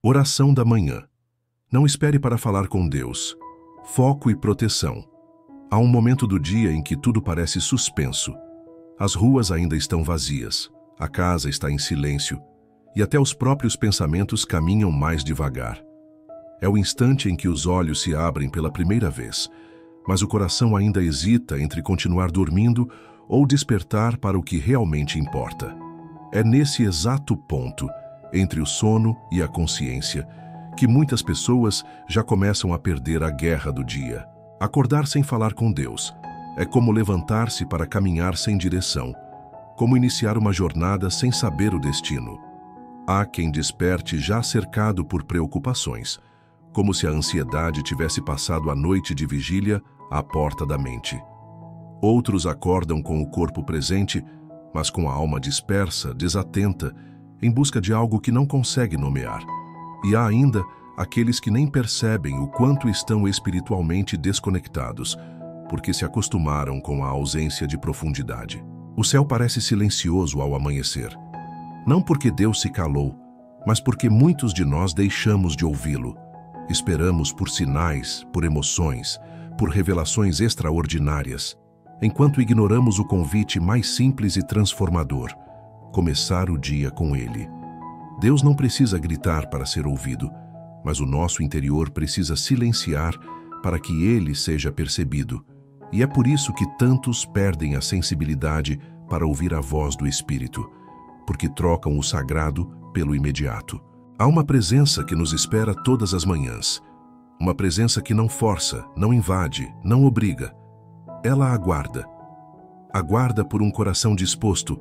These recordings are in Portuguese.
Oração da manhã. Não espere para falar com Deus. Foco e proteção. Há um momento do dia em que tudo parece suspenso. As ruas ainda estão vazias, a casa está em silêncio e até os próprios pensamentos caminham mais devagar. É o instante em que os olhos se abrem pela primeira vez, mas o coração ainda hesita entre continuar dormindo ou despertar para o que realmente importa. É nesse exato ponto, entre o sono e a consciência, que muitas pessoas já começam a perder a guerra do dia. Acordar sem falar com Deus é como levantar-se para caminhar sem direção, como iniciar uma jornada sem saber o destino. Há quem desperte já cercado por preocupações, como se a ansiedade tivesse passado a noite de vigília à porta da mente. Outros acordam com o corpo presente, mas com a alma dispersa, desatenta, em busca de algo que não consegue nomear. E há ainda aqueles que nem percebem o quanto estão espiritualmente desconectados, porque se acostumaram com a ausência de profundidade. O céu parece silencioso ao amanhecer. Não porque Deus se calou, mas porque muitos de nós deixamos de ouvi-lo. Esperamos por sinais, por emoções, por revelações extraordinárias, enquanto ignoramos o convite mais simples e transformador: começar o dia com Ele. Deus não precisa gritar para ser ouvido, mas o nosso interior precisa silenciar para que Ele seja percebido. E é por isso que tantos perdem a sensibilidade para ouvir a voz do Espírito, porque trocam o sagrado pelo imediato. Há uma presença que nos espera todas as manhãs. Uma presença que não força, não invade, não obriga. Ela aguarda. Aguarda por um coração disposto,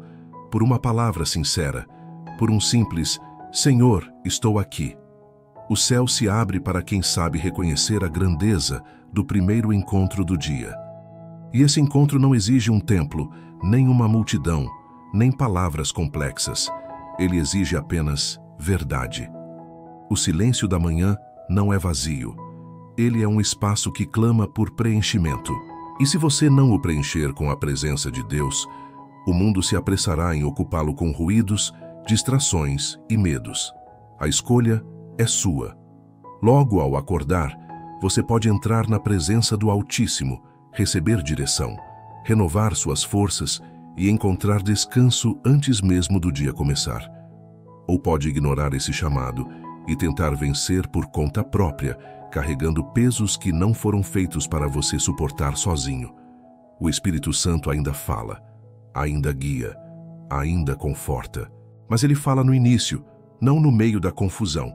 por uma palavra sincera, por um simples "Senhor, estou aqui". O céu se abre para quem sabe reconhecer a grandeza do primeiro encontro do dia. E esse encontro não exige um templo, nem uma multidão, nem palavras complexas. Ele exige apenas verdade. O silêncio da manhã não é vazio. Ele é um espaço que clama por preenchimento. E se você não o preencher com a presença de Deus, o mundo se apressará em ocupá-lo com ruídos, distrações e medos. A escolha é sua. Logo ao acordar, você pode entrar na presença do Altíssimo, receber direção, renovar suas forças e encontrar descanso antes mesmo do dia começar. Ou pode ignorar esse chamado e tentar vencer por conta própria, carregando pesos que não foram feitos para você suportar sozinho. O Espírito Santo ainda fala, ainda guia, ainda conforta. Mas ele fala no início, não no meio da confusão.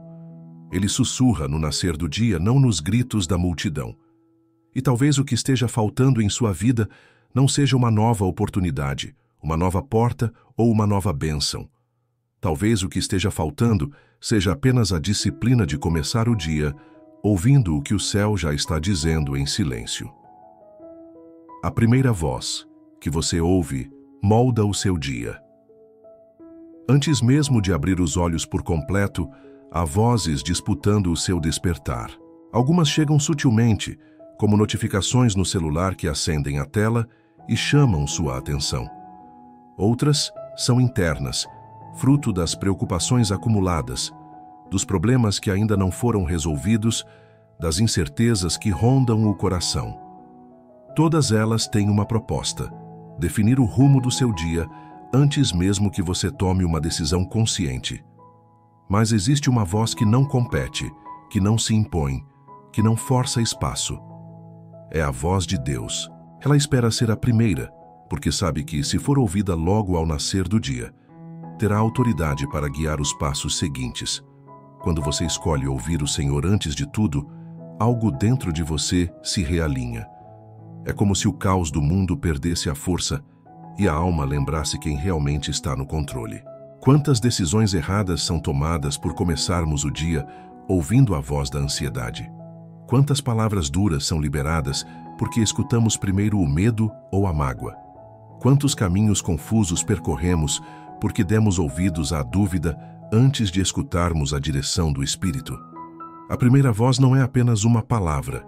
Ele sussurra no nascer do dia, não nos gritos da multidão. E talvez o que esteja faltando em sua vida não seja uma nova oportunidade, uma nova porta ou uma nova bênção. Talvez o que esteja faltando seja apenas a disciplina de começar o dia, ouvindo o que o céu já está dizendo em silêncio. A primeira voz que você ouve molda o seu dia. Antes mesmo de abrir os olhos por completo, há vozes disputando o seu despertar. Algumas chegam sutilmente, como notificações no celular que acendem a tela e chamam sua atenção. Outras são internas, fruto das preocupações acumuladas, dos problemas que ainda não foram resolvidos, das incertezas que rondam o coração. Todas elas têm uma proposta: definir o rumo do seu dia antes mesmo que você tome uma decisão consciente. Mas existe uma voz que não compete, que não se impõe, que não força espaço. É a voz de Deus. Ela espera ser a primeira, porque sabe que, se for ouvida logo ao nascer do dia, terá autoridade para guiar os passos seguintes. Quando você escolhe ouvir o Senhor antes de tudo, algo dentro de você se realinha. É como se o caos do mundo perdesse a força e a alma lembrasse quem realmente está no controle. Quantas decisões erradas são tomadas por começarmos o dia ouvindo a voz da ansiedade? Quantas palavras duras são liberadas porque escutamos primeiro o medo ou a mágoa? Quantos caminhos confusos percorremos porque demos ouvidos à dúvida antes de escutarmos a direção do Espírito? A primeira voz não é apenas uma palavra,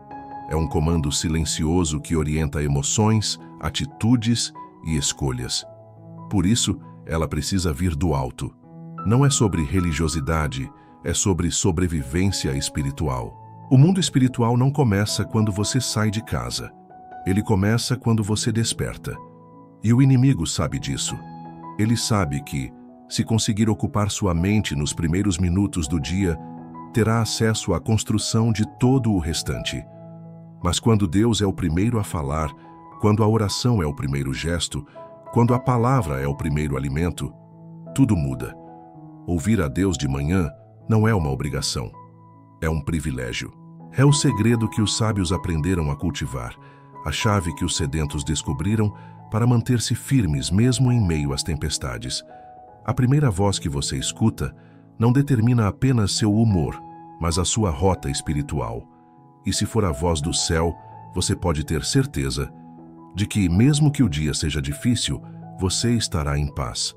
é um comando silencioso que orienta emoções, atitudes e escolhas. Por isso, ela precisa vir do alto. Não é sobre religiosidade, é sobre sobrevivência espiritual. O mundo espiritual não começa quando você sai de casa. Ele começa quando você desperta. E o inimigo sabe disso. Ele sabe que, se conseguir ocupar sua mente nos primeiros minutos do dia, terá acesso à construção de todo o restante. Mas quando Deus é o primeiro a falar, quando a oração é o primeiro gesto, quando a palavra é o primeiro alimento, tudo muda. Ouvir a Deus de manhã não é uma obrigação, é um privilégio. É o segredo que os sábios aprenderam a cultivar, a chave que os sedentos descobriram para manter-se firmes mesmo em meio às tempestades. A primeira voz que você escuta não determina apenas seu humor, mas a sua rota espiritual. E se for a voz do céu, você pode ter certeza de que, mesmo que o dia seja difícil, você estará em paz.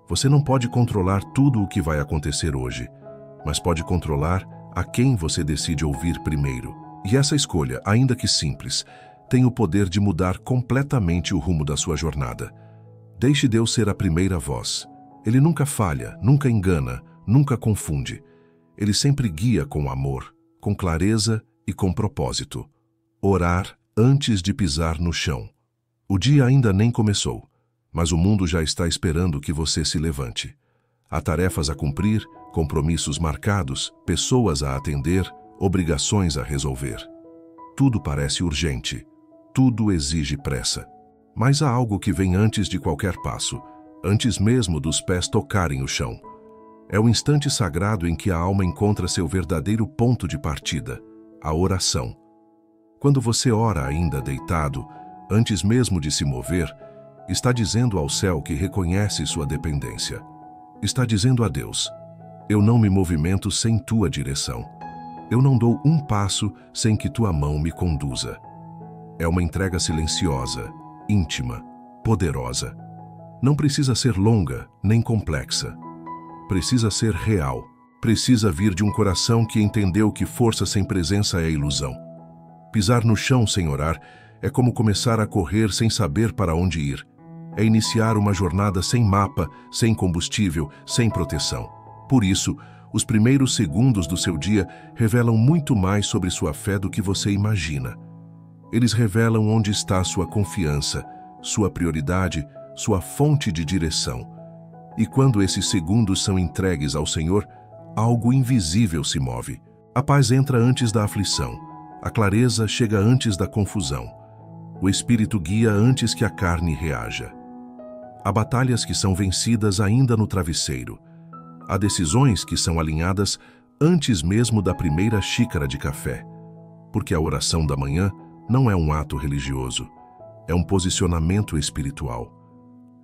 Você não pode controlar tudo o que vai acontecer hoje, mas pode controlar a quem você decide ouvir primeiro. E essa escolha, ainda que simples, tem o poder de mudar completamente o rumo da sua jornada. Deixe Deus ser a primeira voz. Ele nunca falha, nunca engana, nunca confunde. Ele sempre guia com amor, com clareza e com propósito. Orar antes de pisar no chão. O dia ainda nem começou, mas o mundo já está esperando que você se levante. Há tarefas a cumprir, compromissos marcados, pessoas a atender, obrigações a resolver. Tudo parece urgente, tudo exige pressa. Mas há algo que vem antes de qualquer passo, antes mesmo dos pés tocarem o chão. É o instante sagrado em que a alma encontra seu verdadeiro ponto de partida, a oração. Quando você ora ainda deitado, antes mesmo de se mover, está dizendo ao céu que reconhece sua dependência. Está dizendo a Deus: eu não me movimento sem tua direção. Eu não dou um passo sem que tua mão me conduza. É uma entrega silenciosa, íntima, poderosa. Não precisa ser longa nem complexa. Precisa ser real. Precisa vir de um coração que entendeu que força sem presença é ilusão. Pisar no chão sem orar é como começar a correr sem saber para onde ir. É iniciar uma jornada sem mapa, sem combustível, sem proteção. Por isso, os primeiros segundos do seu dia revelam muito mais sobre sua fé do que você imagina. Eles revelam onde está sua confiança, sua prioridade, sua fonte de direção. E quando esses segundos são entregues ao Senhor, algo invisível se move. A paz entra antes da aflição. A clareza chega antes da confusão. O Espírito guia antes que a carne reaja. Há batalhas que são vencidas ainda no travesseiro. Há decisões que são alinhadas antes mesmo da primeira xícara de café. Porque a oração da manhã não é um ato religioso, é um posicionamento espiritual.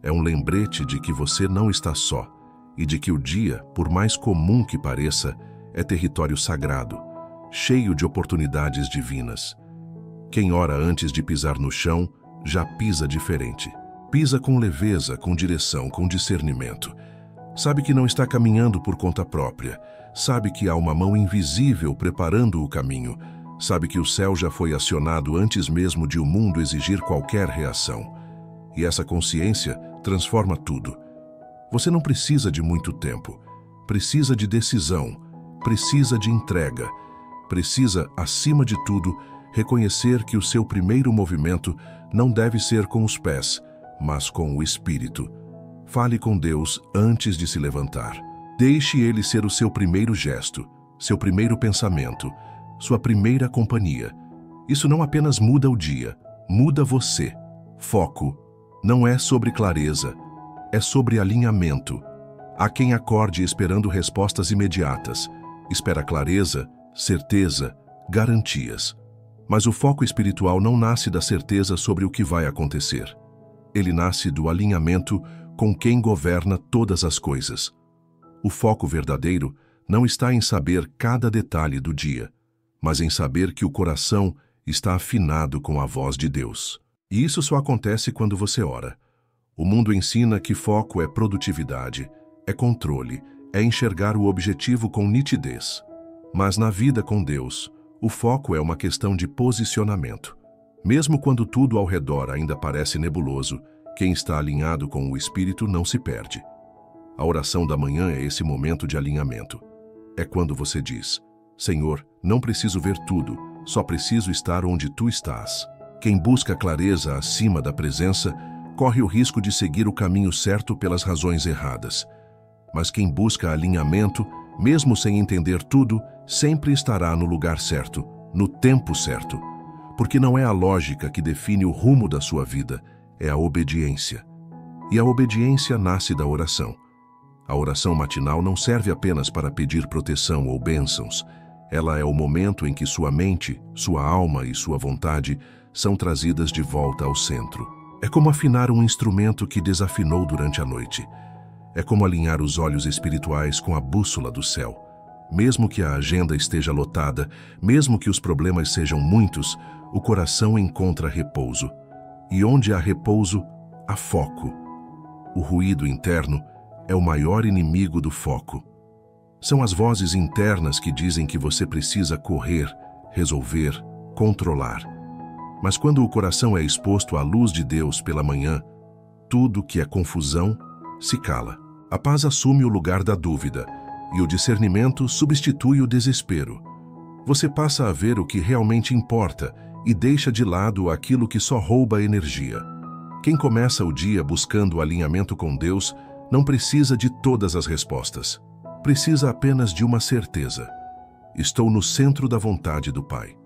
É um lembrete de que você não está só e de que o dia, por mais comum que pareça, é território sagrado, cheio de oportunidades divinas. Quem ora antes de pisar no chão, já pisa diferente. Pisa com leveza, com direção, com discernimento. Sabe que não está caminhando por conta própria. Sabe que há uma mão invisível preparando o caminho. Sabe que o céu já foi acionado antes mesmo de o mundo exigir qualquer reação. E essa consciência transforma tudo. Você não precisa de muito tempo. Precisa de decisão. Precisa de entrega. Precisa, acima de tudo, reconhecer que o seu primeiro movimento não deve ser com os pés, mas com o Espírito. Fale com Deus antes de se levantar. Deixe Ele ser o seu primeiro gesto, seu primeiro pensamento, sua primeira companhia. Isso não apenas muda o dia, muda você. Foco não é sobre clareza, é sobre alinhamento. Há quem acorde esperando respostas imediatas. Espera clareza, certeza, garantias. Mas o foco espiritual não nasce da certeza sobre o que vai acontecer. Ele nasce do alinhamento com quem governa todas as coisas. O foco verdadeiro não está em saber cada detalhe do dia, mas em saber que o coração está afinado com a voz de Deus. E isso só acontece quando você ora. O mundo ensina que foco é produtividade, é controle, é enxergar o objetivo com nitidez. Mas na vida com Deus, o foco é uma questão de posicionamento. Mesmo quando tudo ao redor ainda parece nebuloso, quem está alinhado com o Espírito não se perde. A oração da manhã é esse momento de alinhamento. é quando você diz: Senhor, não preciso ver tudo, só preciso estar onde tu estás. Quem busca clareza acima da presença corre o risco de seguir o caminho certo pelas razões erradas. Mas quem busca alinhamento, mesmo sem entender tudo, sempre estará no lugar certo, no tempo certo. Porque não é a lógica que define o rumo da sua vida, é a obediência. E a obediência nasce da oração. A oração matinal não serve apenas para pedir proteção ou bênçãos. Ela é o momento em que sua mente, sua alma e sua vontade são trazidas de volta ao centro. É como afinar um instrumento que desafinou durante a noite. É como alinhar os olhos espirituais com a bússola do céu. Mesmo que a agenda esteja lotada, mesmo que os problemas sejam muitos, o coração encontra repouso. E onde há repouso, há foco. O ruído interno é o maior inimigo do foco. São as vozes internas que dizem que você precisa correr, resolver, controlar. Mas quando o coração é exposto à luz de Deus pela manhã, tudo que é confusão se cala. A paz assume o lugar da dúvida e o discernimento substitui o desespero. Você passa a ver o que realmente importa e deixa de lado aquilo que só rouba energia. Quem começa o dia buscando o alinhamento com Deus não precisa de todas as respostas. Precisa apenas de uma certeza. Estou no centro da vontade do Pai.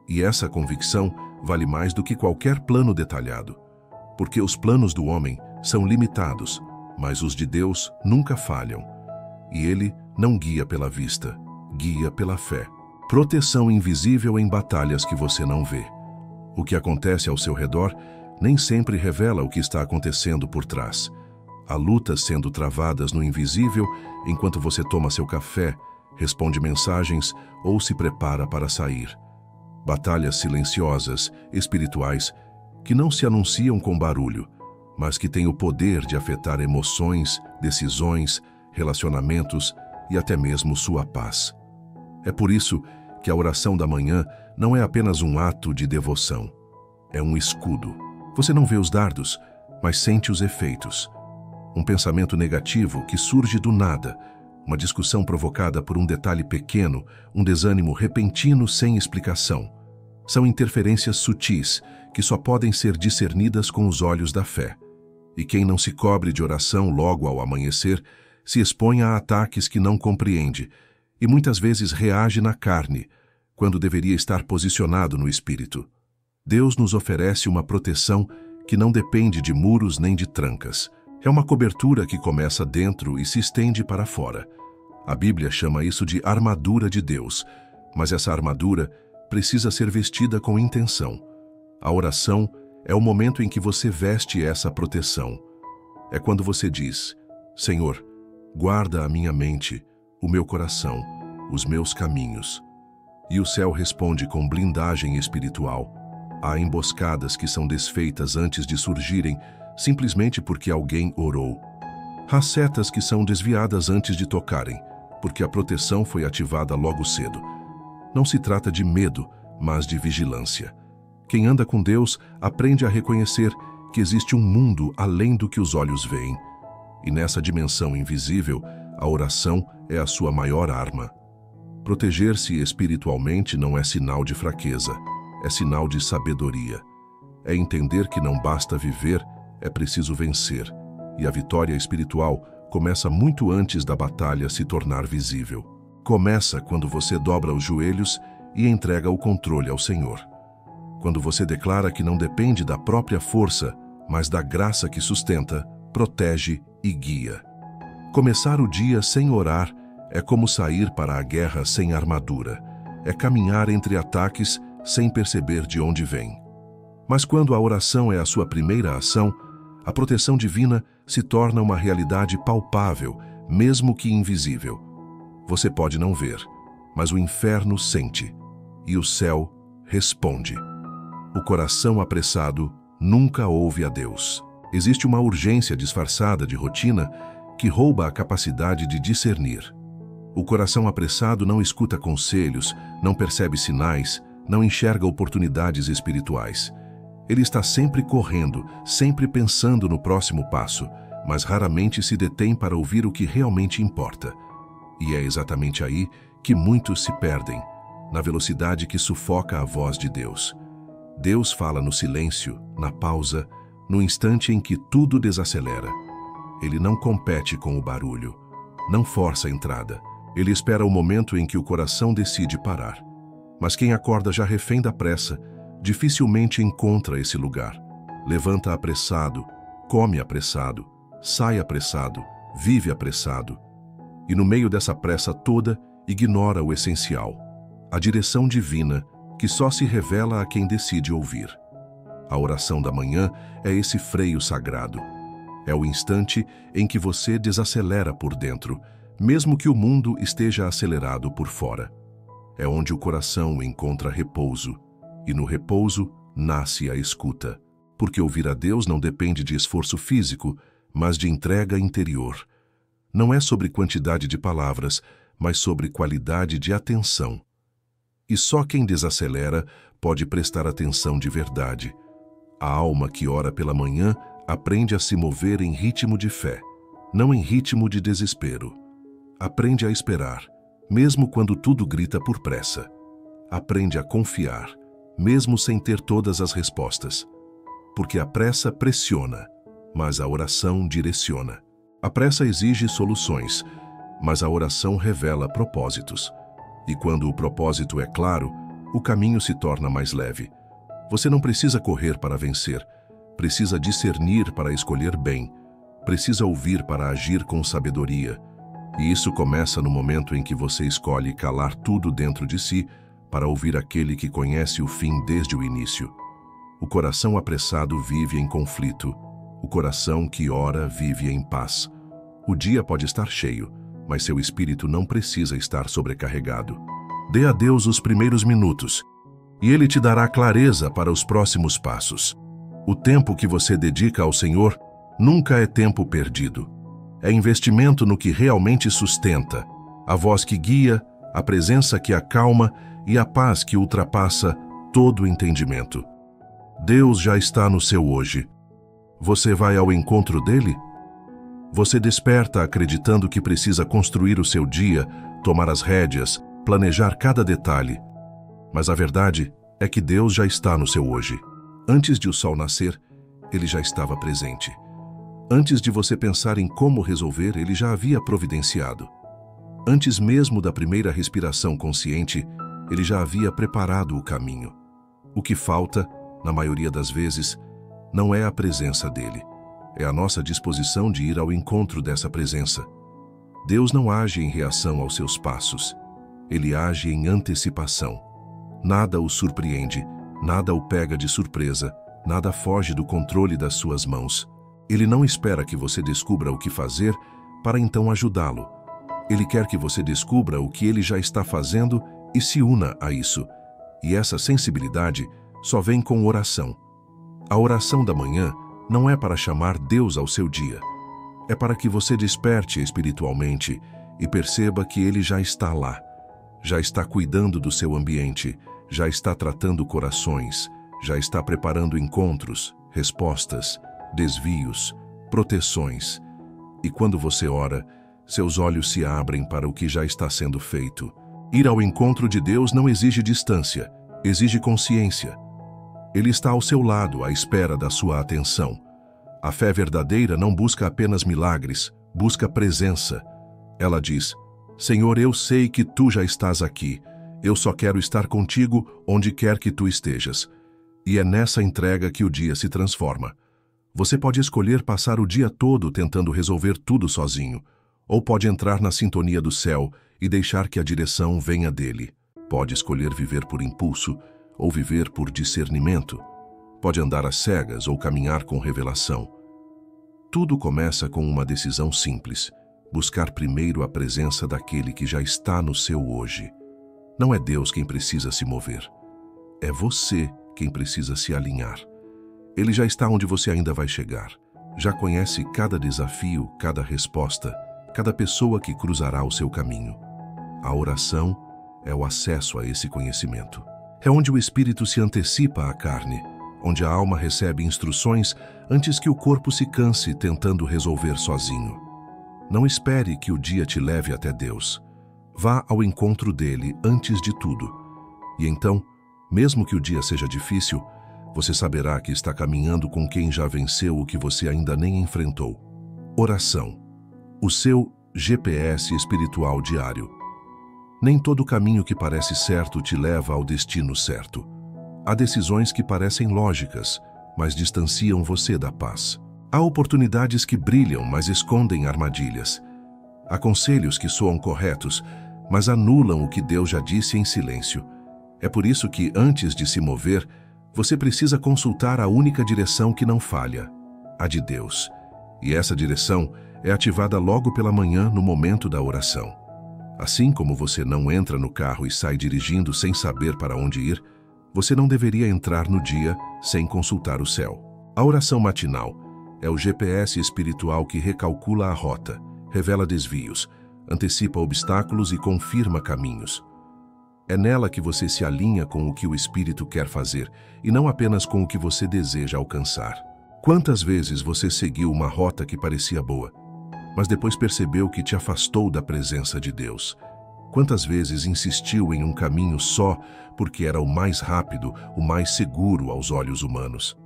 E essa convicção vale mais do que qualquer plano detalhado. Porque os planos do homem são limitados, mas os de Deus nunca falham. E Ele não guia pela vista, guia pela fé. Proteção invisível em batalhas que você não vê. O que acontece ao seu redor nem sempre revela o que está acontecendo por trás. Há lutas sendo travadas no invisível enquanto você toma seu café, responde mensagens ou se prepara para sair. Batalhas silenciosas, espirituais, que não se anunciam com barulho, mas que têm o poder de afetar emoções, decisões, relacionamentos e até mesmo sua paz. É por isso que a oração da manhã não é apenas um ato de devoção. É um escudo. Você não vê os dardos, mas sente os efeitos. Um pensamento negativo que surge do nada, uma discussão provocada por um detalhe pequeno, um desânimo repentino sem explicação. São interferências sutis que só podem ser discernidas com os olhos da fé. E quem não se cobre de oração logo ao amanhecer se expõe a ataques que não compreende e muitas vezes reage na carne, quando deveria estar posicionado no espírito. Deus nos oferece uma proteção que não depende de muros nem de trancas. É uma cobertura que começa dentro e se estende para fora. A Bíblia chama isso de armadura de Deus, mas essa armadura precisa ser vestida com intenção. A oração é o momento em que você veste essa proteção. É quando você diz: Senhor, guarda a minha mente, o meu coração, os meus caminhos. E o céu responde com blindagem espiritual. Há emboscadas que são desfeitas antes de surgirem, simplesmente porque alguém orou. Há setas que são desviadas antes de tocarem, porque a proteção foi ativada logo cedo. Não se trata de medo, mas de vigilância. Quem anda com Deus aprende a reconhecer que existe um mundo além do que os olhos veem. E nessa dimensão invisível, a oração é a sua maior arma. Proteger-se espiritualmente não é sinal de fraqueza, é sinal de sabedoria. É entender que não basta viver, é preciso vencer. E a vitória espiritual começa muito antes da batalha se tornar visível. Começa quando você dobra os joelhos e entrega o controle ao Senhor. Quando você declara que não depende da própria força, mas da graça que sustenta, protege e guia. Começar o dia sem orar é como sair para a guerra sem armadura. É caminhar entre ataques sem perceber de onde vem. Mas quando a oração é a sua primeira ação, a proteção divina se torna uma realidade palpável, mesmo que invisível. Você pode não ver, mas o inferno sente, e o céu responde. O coração apressado nunca ouve a Deus. Existe uma urgência disfarçada de rotina que rouba a capacidade de discernir. O coração apressado não escuta conselhos, não percebe sinais, não enxerga oportunidades espirituais. Ele está sempre correndo, sempre pensando no próximo passo, mas raramente se detém para ouvir o que realmente importa. E é exatamente aí que muitos se perdem, na velocidade que sufoca a voz de Deus. Deus fala no silêncio, na pausa, no instante em que tudo desacelera. Ele não compete com o barulho, não força a entrada. Ele espera o momento em que o coração decide parar. Mas quem acorda já refém da pressa, dificilmente encontra esse lugar. Levanta apressado, come apressado, sai apressado, vive apressado. E no meio dessa pressa toda, ignora o essencial, a direção divina que só se revela a quem decide ouvir. A oração da manhã é esse freio sagrado. É o instante em que você desacelera por dentro, mesmo que o mundo esteja acelerado por fora. É onde o coração encontra repouso, e no repouso nasce a escuta. Porque ouvir a Deus não depende de esforço físico, mas de entrega interior. Não é sobre quantidade de palavras, mas sobre qualidade de atenção. E só quem desacelera pode prestar atenção de verdade. A alma que ora pela manhã aprende a se mover em ritmo de fé, não em ritmo de desespero. Aprende a esperar, mesmo quando tudo grita por pressa. Aprende a confiar, mesmo sem ter todas as respostas. Porque a pressa pressiona, mas a oração direciona. A pressa exige soluções, mas a oração revela propósitos. E quando o propósito é claro, o caminho se torna mais leve. Você não precisa correr para vencer, precisa discernir para escolher bem, precisa ouvir para agir com sabedoria. E isso começa no momento em que você escolhe calar tudo dentro de si para ouvir aquele que conhece o fim desde o início. O coração apressado vive em conflito. O coração que ora vive em paz. O dia pode estar cheio, mas seu espírito não precisa estar sobrecarregado. Dê a Deus os primeiros minutos, e Ele te dará clareza para os próximos passos. O tempo que você dedica ao Senhor nunca é tempo perdido. É investimento no que realmente sustenta, a voz que guia, a presença que acalma e a paz que ultrapassa todo o entendimento. Deus já está no seu hoje. Você vai ao encontro dele? Você desperta acreditando que precisa construir o seu dia, tomar as rédeas, planejar cada detalhe. Mas a verdade é que Deus já está no seu hoje. Antes de o sol nascer, Ele já estava presente. Antes de você pensar em como resolver, Ele já havia providenciado. Antes mesmo da primeira respiração consciente, Ele já havia preparado o caminho. O que falta, na maioria das vezes, não é a presença dEle. É a nossa disposição de ir ao encontro dessa presença. Deus não age em reação aos seus passos. Ele age em antecipação. Nada o surpreende, nada o pega de surpresa, nada foge do controle das suas mãos. Ele não espera que você descubra o que fazer para então ajudá-lo. Ele quer que você descubra o que ele já está fazendo e se una a isso. E essa sensibilidade só vem com oração. A oração da manhã não é para chamar Deus ao seu dia. É para que você desperte espiritualmente e perceba que Ele já está lá. Já está cuidando do seu ambiente, já está tratando corações, já está preparando encontros, respostas, desvios, proteções. E quando você ora, seus olhos se abrem para o que já está sendo feito. Ir ao encontro de Deus não exige distância, exige consciência. Ele está ao seu lado, à espera da sua atenção. A fé verdadeira não busca apenas milagres, busca presença. Ela diz: Senhor, eu sei que Tu já estás aqui. Eu só quero estar contigo onde quer que Tu estejas. E é nessa entrega que o dia se transforma. Você pode escolher passar o dia todo tentando resolver tudo sozinho, ou pode entrar na sintonia do céu e deixar que a direção venha dele. Pode escolher viver por impulso, ou viver por discernimento. Pode andar às cegas ou caminhar com revelação. Tudo começa com uma decisão simples: buscar primeiro a presença daquele que já está no seu hoje. Não é Deus quem precisa se mover. É você quem precisa se alinhar. Ele já está onde você ainda vai chegar. Já conhece cada desafio, cada resposta, cada pessoa que cruzará o seu caminho. A oração é o acesso a esse conhecimento. É onde o espírito se antecipa à carne, onde a alma recebe instruções antes que o corpo se canse tentando resolver sozinho. Não espere que o dia te leve até Deus. Vá ao encontro dele antes de tudo. E então, mesmo que o dia seja difícil, você saberá que está caminhando com quem já venceu o que você ainda nem enfrentou. Oração. O seu GPS espiritual diário. Nem todo caminho que parece certo te leva ao destino certo. Há decisões que parecem lógicas, mas distanciam você da paz. Há oportunidades que brilham, mas escondem armadilhas. Há conselhos que soam corretos, mas anulam o que Deus já disse em silêncio. É por isso que, antes de se mover, você precisa consultar a única direção que não falha, a de Deus. E essa direção é ativada logo pela manhã no momento da oração. Assim como você não entra no carro e sai dirigindo sem saber para onde ir, você não deveria entrar no dia sem consultar o céu. A oração matinal é o GPS espiritual que recalcula a rota, revela desvios, antecipa obstáculos e confirma caminhos. É nela que você se alinha com o que o Espírito quer fazer e não apenas com o que você deseja alcançar. Quantas vezes você seguiu uma rota que parecia boa, mas depois percebeu que te afastou da presença de Deus? Quantas vezes insistiu em um caminho só porque era o mais rápido, o mais seguro aos olhos humanos?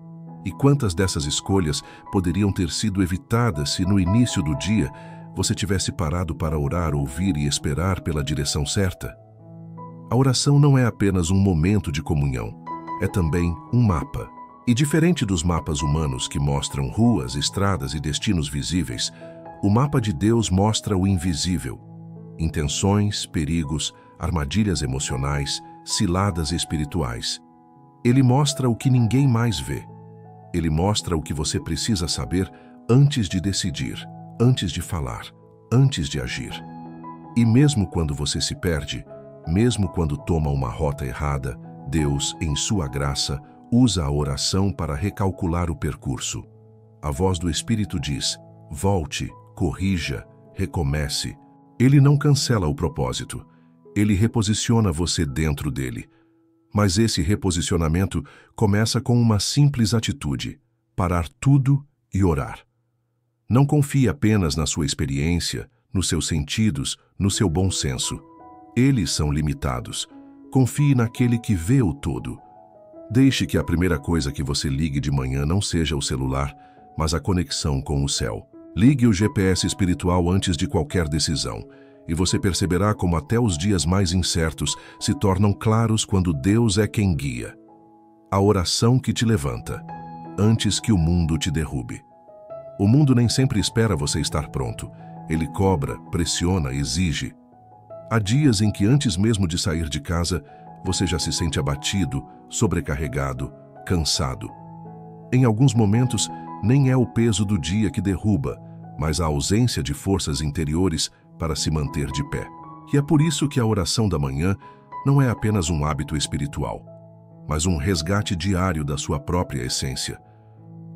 E quantas dessas escolhas poderiam ter sido evitadas se no início do dia você tivesse parado para orar, ouvir e esperar pela direção certa? A oração não é apenas um momento de comunhão, é também um mapa. E diferente dos mapas humanos que mostram ruas, estradas e destinos visíveis, o mapa de Deus mostra o invisível. Intenções, perigos, armadilhas emocionais, ciladas espirituais. Ele mostra o que ninguém mais vê. Ele mostra o que você precisa saber antes de decidir, antes de falar, antes de agir. E mesmo quando você se perde, mesmo quando toma uma rota errada, Deus, em sua graça, usa a oração para recalcular o percurso. A voz do Espírito diz: volte, corrija, recomece. Ele não cancela o propósito. Ele reposiciona você dentro dele. Mas esse reposicionamento começa com uma simples atitude: parar tudo e orar. Não confie apenas na sua experiência, nos seus sentidos, no seu bom senso. Eles são limitados. Confie naquele que vê o todo. Deixe que a primeira coisa que você ligue de manhã não seja o celular, mas a conexão com o céu. Ligue o GPS espiritual antes de qualquer decisão, e você perceberá como até os dias mais incertos se tornam claros quando Deus é quem guia. A oração que te levanta, antes que o mundo te derrube. O mundo nem sempre espera você estar pronto. Ele cobra, pressiona, exige. Há dias em que antes mesmo de sair de casa, você já se sente abatido, sobrecarregado, cansado. Em alguns momentos, nem é o peso do dia que derruba, mas a ausência de forças interiores para se manter de pé. E é por isso que a oração da manhã não é apenas um hábito espiritual, mas um resgate diário da sua própria essência.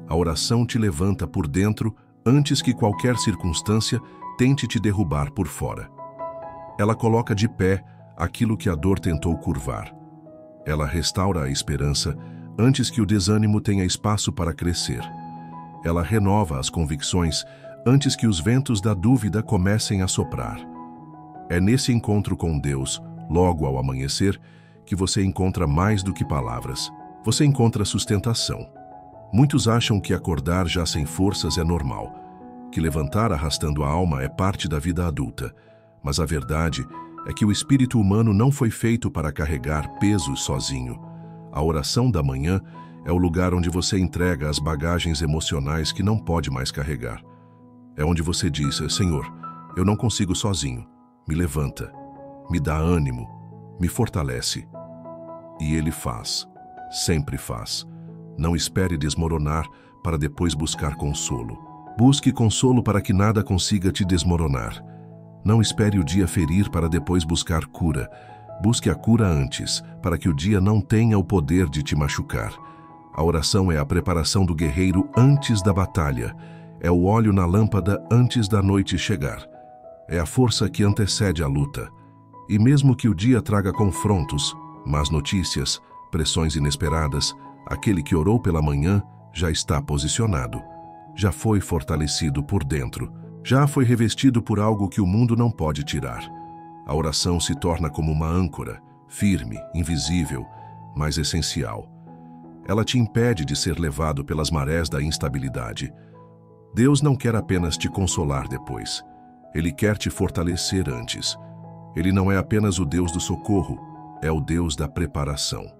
A oração te levanta por dentro antes que qualquer circunstância tente te derrubar por fora. Ela coloca de pé aquilo que a dor tentou curvar. Ela restaura a esperança antes que o desânimo tenha espaço para crescer. Ela renova as convicções antes que os ventos da dúvida comecem a soprar. É nesse encontro com Deus, logo ao amanhecer, que você encontra mais do que palavras. Você encontra sustentação. Muitos acham que acordar já sem forças é normal, que levantar arrastando a alma é parte da vida adulta. Mas a verdade é que o espírito humano não foi feito para carregar pesos sozinho. A oração da manhã é o lugar onde você entrega as bagagens emocionais que não pode mais carregar. É onde você diz: Senhor, eu não consigo sozinho. Me levanta, me dá ânimo, me fortalece. E Ele faz, sempre faz. Não espere desmoronar para depois buscar consolo. Busque consolo para que nada consiga te desmoronar. Não espere o dia ferir para depois buscar cura. Busque a cura antes, para que o dia não tenha o poder de te machucar. A oração é a preparação do guerreiro antes da batalha. É o óleo na lâmpada antes da noite chegar. É a força que antecede a luta. E mesmo que o dia traga confrontos, más notícias, pressões inesperadas, aquele que orou pela manhã já está posicionado. Já foi fortalecido por dentro. Já foi revestido por algo que o mundo não pode tirar. A oração se torna como uma âncora, firme, invisível, mas essencial. Ela te impede de ser levado pelas marés da instabilidade. Deus não quer apenas te consolar depois. Ele quer te fortalecer antes. Ele não é apenas o Deus do socorro, é o Deus da preparação.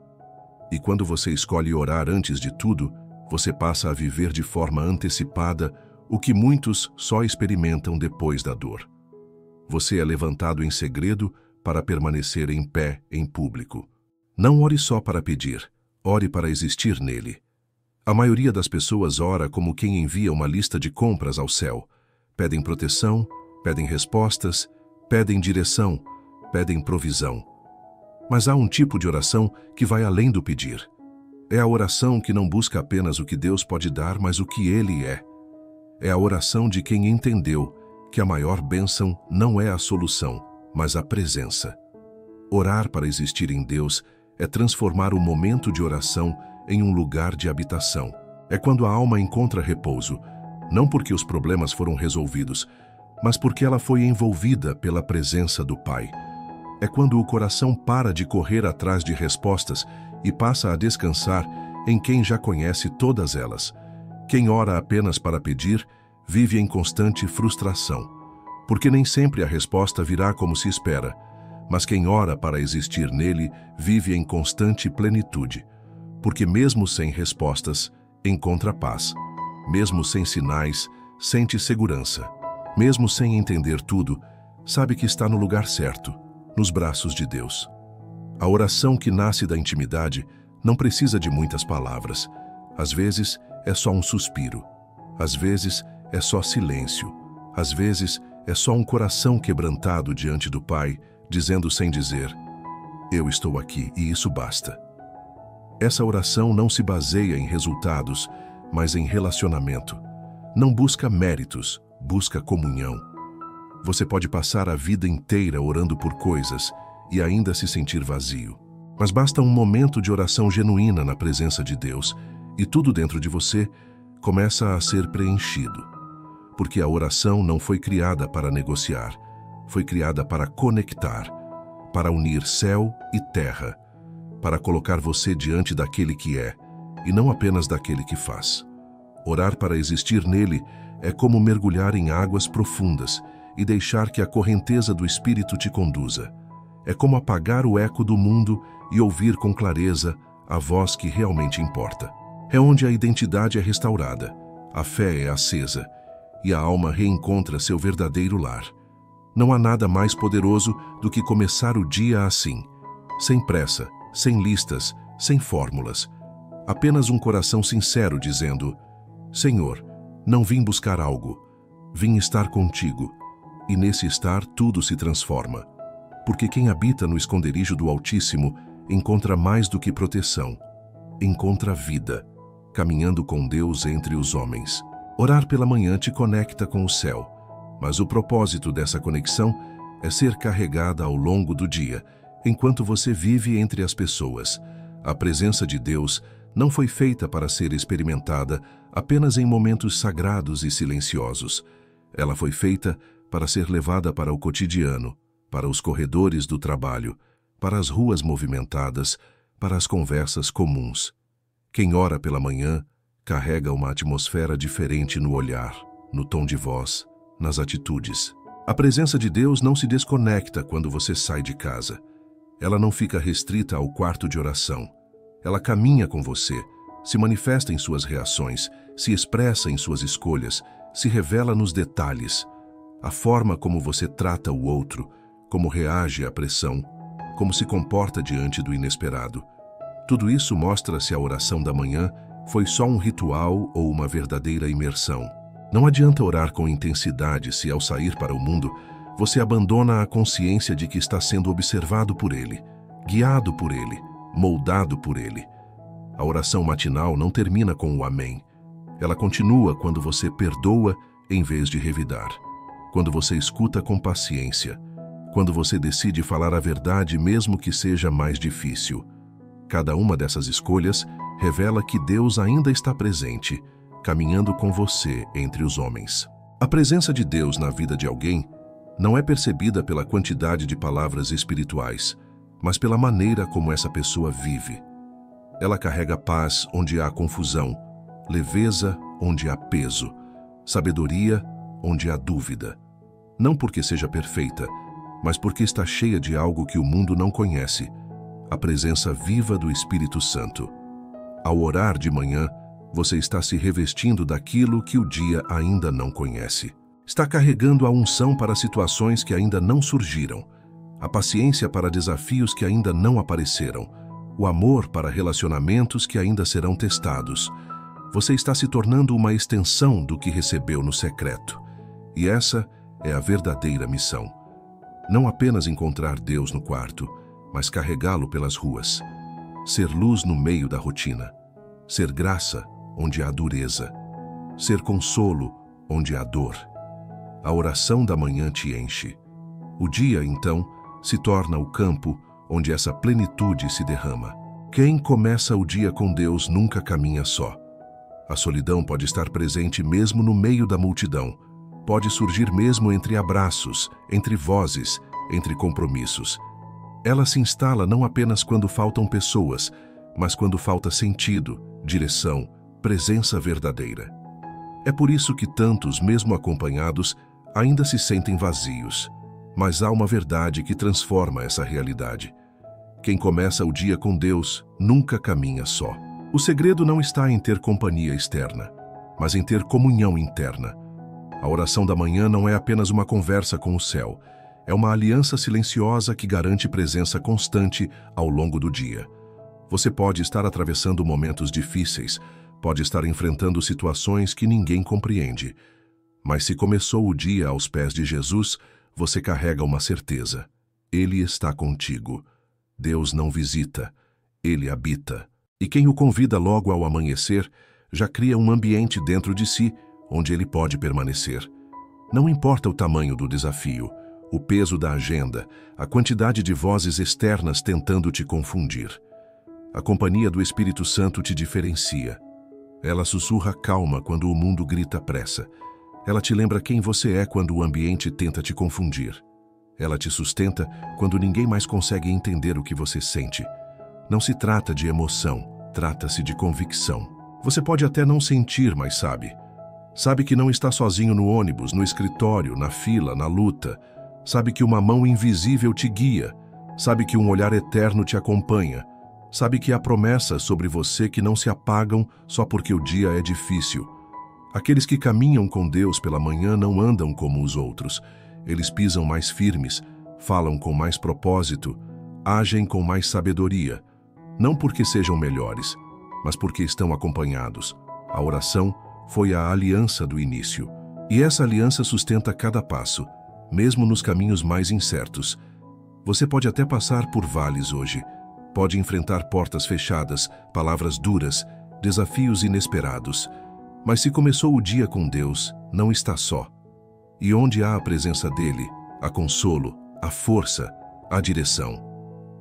E quando você escolhe orar antes de tudo, você passa a viver de forma antecipada o que muitos só experimentam depois da dor. Você é levantado em segredo para permanecer em pé em público. Não ore só para pedir, ore para existir nele. A maioria das pessoas ora como quem envia uma lista de compras ao céu. Pedem proteção, pedem respostas, pedem direção, pedem provisão. Mas há um tipo de oração que vai além do pedir. É a oração que não busca apenas o que Deus pode dar, mas o que Ele é. É a oração de quem entendeu que a maior bênção não é a solução, mas a presença. Orar para existir em Deus é transformar o momento de oração em um lugar de habitação. É quando a alma encontra repouso, não porque os problemas foram resolvidos, mas porque ela foi envolvida pela presença do Pai. É quando o coração para de correr atrás de respostas e passa a descansar em quem já conhece todas elas. Quem ora apenas para pedir, vive em constante frustração, porque nem sempre a resposta virá como se espera, mas quem ora para existir nele vive em constante plenitude, porque mesmo sem respostas, encontra paz. Mesmo sem sinais, sente segurança. Mesmo sem entender tudo, sabe que está no lugar certo, nos braços de Deus. A oração que nasce da intimidade não precisa de muitas palavras. Às vezes, é só um suspiro. Às vezes, é só silêncio. Às vezes, é só um coração quebrantado diante do Pai, dizendo sem dizer: eu estou aqui e isso basta. Essa oração não se baseia em resultados, mas em relacionamento. Não busca méritos, busca comunhão. Você pode passar a vida inteira orando por coisas e ainda se sentir vazio. Mas basta um momento de oração genuína na presença de Deus e tudo dentro de você começa a ser preenchido. Porque a oração não foi criada para negociar, foi criada para conectar, para unir céu e terra, para colocar você diante daquele que é, e não apenas daquele que faz. Orar para existir nele é como mergulhar em águas profundas e deixar que a correnteza do Espírito te conduza. É como apagar o eco do mundo e ouvir com clareza a voz que realmente importa. É onde a identidade é restaurada, a fé é acesa e a alma reencontra seu verdadeiro lar. Não há nada mais poderoso do que começar o dia assim, sem pressa, sem listas, sem fórmulas. Apenas um coração sincero dizendo: Senhor, não vim buscar algo, vim estar contigo. E nesse estar tudo se transforma. Porque quem habita no esconderijo do Altíssimo encontra mais do que proteção. Encontra vida, caminhando com Deus entre os homens. Orar pela manhã te conecta com o céu, mas o propósito dessa conexão é ser carregada ao longo do dia, enquanto você vive entre as pessoas. A presença de Deus não foi feita para ser experimentada apenas em momentos sagrados e silenciosos. Ela foi feita para ser levada para o cotidiano, para os corredores do trabalho, para as ruas movimentadas, para as conversas comuns. Quem ora pela manhã carrega uma atmosfera diferente no olhar, no tom de voz, nas atitudes. A presença de Deus não se desconecta quando você sai de casa. Ela não fica restrita ao quarto de oração. Ela caminha com você, se manifesta em suas reações, se expressa em suas escolhas, se revela nos detalhes. A forma como você trata o outro, como reage à pressão, como se comporta diante do inesperado. Tudo isso mostra se a oração da manhã foi só um ritual ou uma verdadeira imersão. Não adianta orar com intensidade se, ao sair para o mundo, você abandona a consciência de que está sendo observado por Ele, guiado por Ele, moldado por Ele. A oração matinal não termina com o amém. Ela continua quando você perdoa em vez de revidar. Quando você escuta com paciência, quando você decide falar a verdade mesmo que seja mais difícil. Cada uma dessas escolhas revela que Deus ainda está presente, caminhando com você entre os homens. A presença de Deus na vida de alguém não é percebida pela quantidade de palavras espirituais, mas pela maneira como essa pessoa vive. Ela carrega paz onde há confusão, leveza onde há peso, sabedoria onde há dúvida. Não porque seja perfeita, mas porque está cheia de algo que o mundo não conhece, a presença viva do Espírito Santo. Ao orar de manhã, você está se revestindo daquilo que o dia ainda não conhece. Está carregando a unção para situações que ainda não surgiram, a paciência para desafios que ainda não apareceram, o amor para relacionamentos que ainda serão testados. Você está se tornando uma extensão do que recebeu no secreto. E essa é a verdadeira missão. Não apenas encontrar Deus no quarto, mas carregá-lo pelas ruas. Ser luz no meio da rotina. Ser graça onde há dureza. Ser consolo onde há dor. A oração da manhã te enche. O dia, então, se torna o campo onde essa plenitude se derrama. Quem começa o dia com Deus nunca caminha só. A solidão pode estar presente mesmo no meio da multidão. Pode surgir mesmo entre abraços, entre vozes, entre compromissos. Ela se instala não apenas quando faltam pessoas, mas quando falta sentido, direção, presença verdadeira. É por isso que tantos, mesmo acompanhados, ainda se sentem vazios. Mas há uma verdade que transforma essa realidade. Quem começa o dia com Deus nunca caminha só. O segredo não está em ter companhia externa, mas em ter comunhão interna. A oração da manhã não é apenas uma conversa com o céu, é uma aliança silenciosa que garante presença constante ao longo do dia. Você pode estar atravessando momentos difíceis, pode estar enfrentando situações que ninguém compreende. Mas se começou o dia aos pés de Jesus, você carrega uma certeza. Ele está contigo. Deus não visita, Ele habita. E quem o convida logo ao amanhecer, já cria um ambiente dentro de si, onde ele pode permanecer. Não importa o tamanho do desafio, o peso da agenda, a quantidade de vozes externas tentando te confundir. A companhia do Espírito Santo te diferencia. Ela sussurra calma quando o mundo grita pressa. Ela te lembra quem você é quando o ambiente tenta te confundir. Ela te sustenta quando ninguém mais consegue entender o que você sente. Não se trata de emoção, trata-se de convicção. Você pode até não sentir, mas sabe. Sabe que não está sozinho no ônibus, no escritório, na fila, na luta. Sabe que uma mão invisível te guia. Sabe que um olhar eterno te acompanha. Sabe que há promessas sobre você que não se apagam só porque o dia é difícil. Aqueles que caminham com Deus pela manhã não andam como os outros. Eles pisam mais firmes, falam com mais propósito, agem com mais sabedoria. Não porque sejam melhores, mas porque estão acompanhados. A oração foi a aliança do início. E essa aliança sustenta cada passo, mesmo nos caminhos mais incertos. Você pode até passar por vales hoje. Pode enfrentar portas fechadas, palavras duras, desafios inesperados. Mas se começou o dia com Deus, não está só. E onde há a presença dele, há consolo, há força, há direção.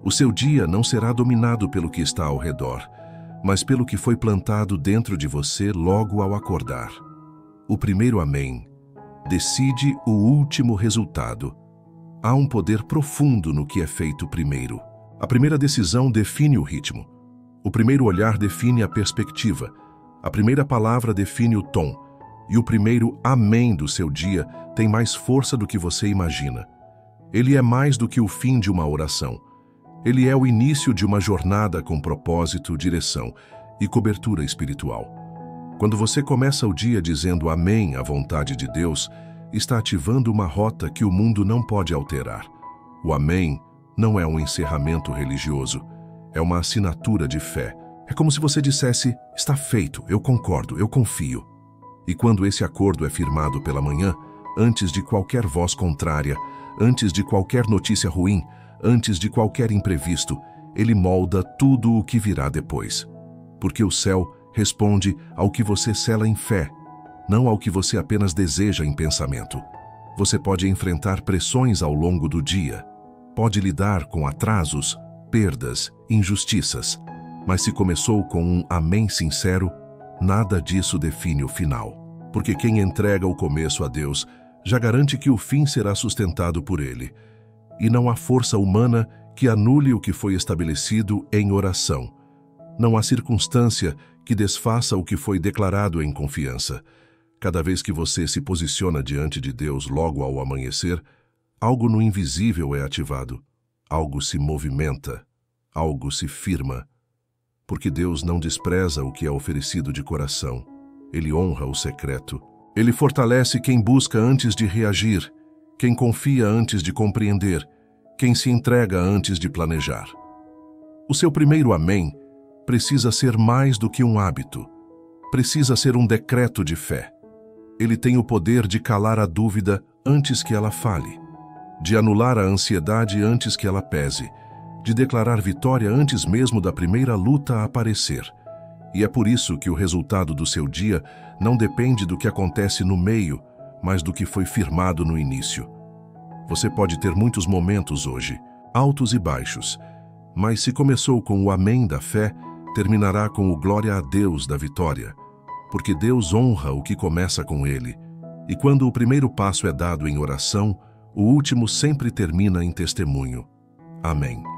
O seu dia não será dominado pelo que está ao redor, mas pelo que foi plantado dentro de você logo ao acordar. O primeiro amém decide o último resultado. Há um poder profundo no que é feito primeiro. A primeira decisão define o ritmo. O primeiro olhar define a perspectiva. A primeira palavra define o tom. E o primeiro amém do seu dia tem mais força do que você imagina. Ele é mais do que o fim de uma oração. Ele é o início de uma jornada com propósito, direção e cobertura espiritual. Quando você começa o dia dizendo amém à vontade de Deus, está ativando uma rota que o mundo não pode alterar. O amém não é um encerramento religioso, é uma assinatura de fé. É como se você dissesse, está feito, eu concordo, eu confio. E quando esse acordo é firmado pela manhã, antes de qualquer voz contrária, antes de qualquer notícia ruim, antes de qualquer imprevisto, ele molda tudo o que virá depois. Porque o céu responde ao que você sela em fé, não ao que você apenas deseja em pensamento. Você pode enfrentar pressões ao longo do dia, pode lidar com atrasos, perdas, injustiças, mas se começou com um amém sincero, nada disso define o final. Porque quem entrega o começo a Deus já garante que o fim será sustentado por ele, e não há força humana que anule o que foi estabelecido em oração. Não há circunstância que desfaça o que foi declarado em confiança. Cada vez que você se posiciona diante de Deus logo ao amanhecer, algo no invisível é ativado, algo se movimenta, algo se firma. Porque Deus não despreza o que é oferecido de coração. Ele honra o secreto. Ele fortalece quem busca antes de reagir, quem confia antes de compreender, quem se entrega antes de planejar. O seu primeiro amém precisa ser mais do que um hábito. Precisa ser um decreto de fé. Ele tem o poder de calar a dúvida antes que ela fale, de anular a ansiedade antes que ela pese, de declarar vitória antes mesmo da primeira luta aparecer. E é por isso que o resultado do seu dia não depende do que acontece no meio, mas do que foi firmado no início. Você pode ter muitos momentos hoje, altos e baixos, mas se começou com o amém da fé, terminará com o glória a Deus da vitória, porque Deus honra o que começa com ele, e quando o primeiro passo é dado em oração, o último sempre termina em testemunho. Amém.